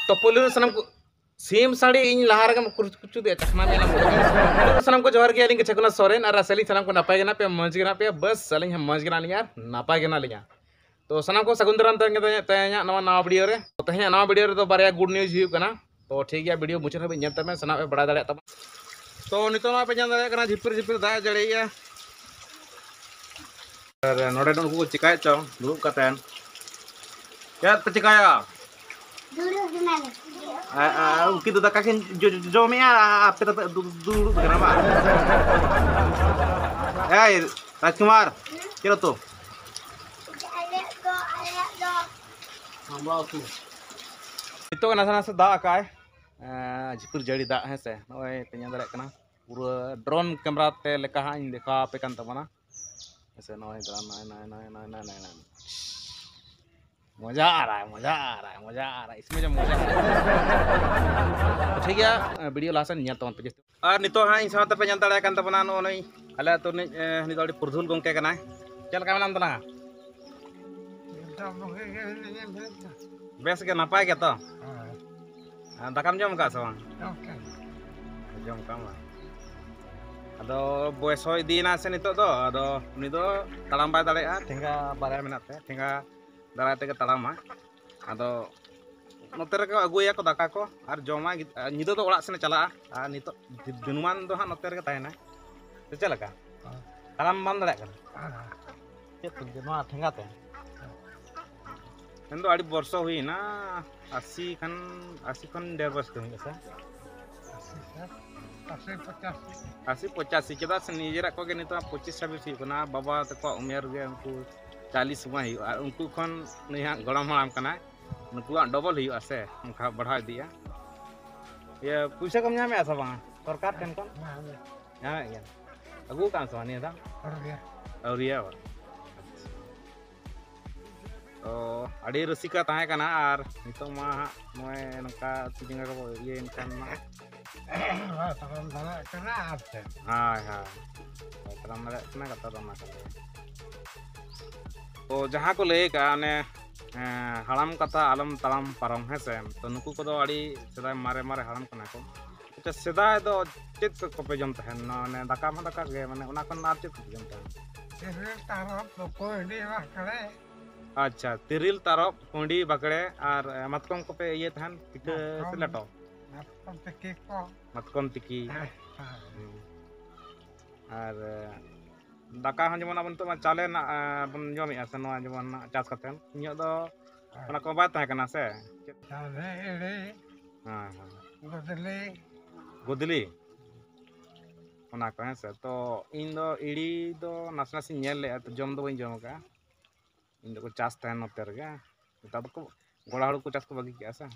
तो पुलिस सनम को सेम साड़ी इन लहार के कुछ दे चखना में पुलिस सनम को जोहर के अलिंग के छकुना सोरेन और असली सनम को नापाय गना पे मज गना पे बस सलिंग हम मज गना लिया नापाय गना लिया तो सनम को सगुंदरान तेना नवा वीडियो रे तो तेना नवा वीडियो रे तो बारे गुड न्यूज हुई कना तो ठीक है वीडियो मुचाद हाबी नेल तमे सना पे बड़ा दाड़े तब तो नितो ना पे जान दाड़े कना झिपिर झिपिर दा जड़ेया और नोडे डन को चिकाय चो दुरुब कातेन क्या पे चिकाया kita dah kakin jomnya apa dulu kenapa? Hey, Rajkumar, kira tuh. Itu kan nasa dah kai, jipur jadi dah hese. Noi penyandera kena, pura drone kamera te lekahan leka pekan tamana. Hese noi drone nai. मजा आ रहा है इसमें जो मजा ठीक है video Larsen निया तवन पे और नितो हां इन साथ पे जानता kan tabana no noi ala to ni ni dodi purdhul gongke kana chel ka menam tana bes ke napai ke to dakam jom ka so jom ka ma ado boy soy dina se nito do ado ni do talam bay dale a thenga bare menat te thenga दाराय ते तड़ामा अदो नोते रे अगुया को दाका को और जमा निदो तो ओड़ा से चला आ नितो दिनुमान दो हा नोते रे तायना तो चलका तड़ाम बाम दाड़े कन के तो जमा ठेंगाते एंदो आडी वर्षो हुई ना 80 खन डेढ़ वर्ष हुई से 80 85 चदा से निजेरा को के नितो 25 26 हुई ना बाबा तको उमेर गे उनको 40 समय उनको खन नहीं गड़म हड़ाम कना उनको डबल हुआ से उनका बढ़ा दिया ये पैसा कम में ऐसा बा सरकार ठन कन हां गया अगु कान सो नहीं था और ये तो अड़ी रसिका ताहे कना और नितो मा मोय नका तिजिंगा को ये इनकन मा तकम दाना कना आपसे हां तकम मले कना कता दमा तो जहाँ को ले का ने हड़ाम कथा आलम तड़ाम पारम है से तो नुकु को दो अड़ी सेदाय मारे हड़ाम कना को अच्छा सेदाय दो चेत को पे जम तहन ने दाका मा दाका गे माने उना कोन आर चेत को जम तहन तिरिल तारप कोंडी बाकड़े अच्छा तिरिल तारप कोंडी बाकड़े और मतकम को पे ये तहन तिक से लटो मतकम तिकी और दाका हन जमन अपन तो चाले ना बन जमे से नवा जमन चास कतेन इयो दो ओना को बात है कना से चाले एड़े हां गोदली ओना को है से तो इन दो इड़ी दो नासनासी नेल ले तो जम दो बइन जम का इन दो को चास तहन नोते रे तब को गोड़ा हड़ को चास को बागी के से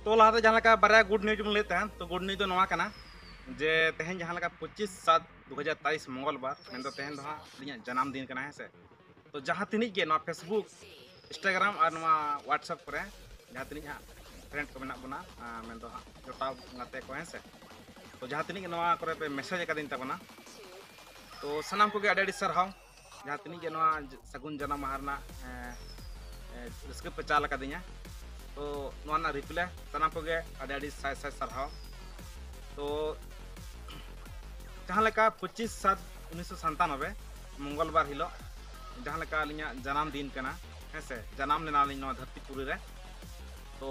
तो लाते जहां का बारे गुड न्यूज हम लेते हैं तो गुड न्यूज तो नवा कना जे तेहन जहाँ 25/7/2023 मंगलवार मैं तो तेहन हाँ जन्मदिन करना है से तो जहाँ तीन के ना फेसबुक इंस्टाग्राम और व्हाट्सएप पर जहाँ तीन हाँ फ्रेंड को मेना बना मैं तो हाँ जोटा गाते को है से तो जहाँ तीन के नवा करे पे मैसेज दिन तबना तो सनाम को अड़ी सरहाव जहाँ तीन के नवा सगुन जन्म माह रस्क पे चाल दिया तो नवा रिप्ले सनाम को अड़ी साय सरहाव तो जहाँ 25/7/1997 मंगलवार हिलो जहाँ अलिया जन्म दिन करना है से जन्म लेना धरतीपुरी रे तो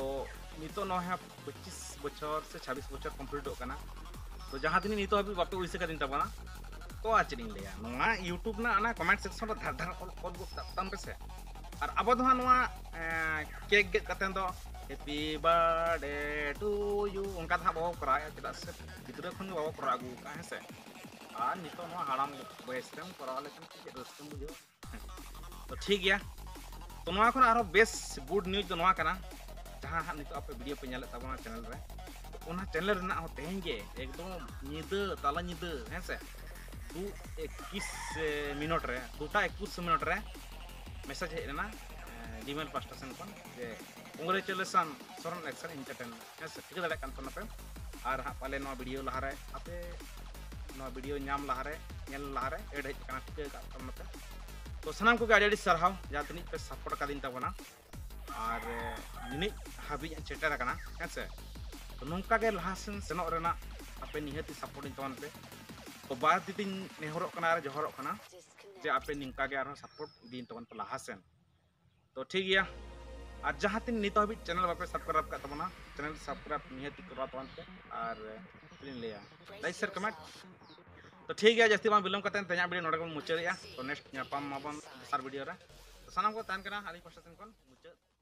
नितो 25 बछर से 26 बछर कम्प्लीट होना तो जहाँ दिन नितो हाबी बापे उड़ीसा का दिन तबना तो आज लिया ना यूट्यूब ना कमेंट सेक्शन रे धार कल तम पे से और अब दो केक गेट कतेन दो हैप्पी बर्थडे टू यू उनका था बाबा करा चदा से गिद्रा खन बाबा करा अगु का है से आ नितो नो हाड़ाम बयस रेम करा लेकिन रस्तम बुझो तो ठीक गया तो नवा खन आरो बेस गुड न्यूज तो नवा कना जहां नितो आपे वीडियो पे नेले तबना चैनल रे तो ओना चैनल रेना हो तेहन गे एकदम निद ताला निद है से 2:21 मिनट रे 2:21 मिनट रे मैसेज हेना जीमेल पास्टेशन कोन जे कांग्रेचुलेशन सोरन एक्शन एंटरटेनमेंट है ठीक दाड़े कान पे और हाँ पाले नो वीडियो लहारे आपे नो वीडियो नाम लहारे नेल लहारे एड हेज काना ठीक का तो सनाम को अड़ी सरहाव जहाँ तीन पे सपोर्ट का दिन तबना और निनिज हाबी चेटर करना हेंसे तो नौका के लहासन सेनों रेना आपे निहती सपोर्ट तवन पे तो बाद दिन नेहरों कना जोहरों कना जे आपे निंका के आरो सपोर्ट दिन तवन पे लहासन तो ठीक गया और जहाँ तीन नित हाबी चैनल बापे सब्सक्राइब कर तबना चैनल सब्सक्राइब निहती करा तवन पे और लिया लाइक शेयर कमेंट तो ठीक है जस्ती बिलम करते तेज वीडियो नोड़े मुचाद तो नेक्स्ट नापाम माबन दसार वीडियो रे तो सामान को तान कना आली पासा मुचाद।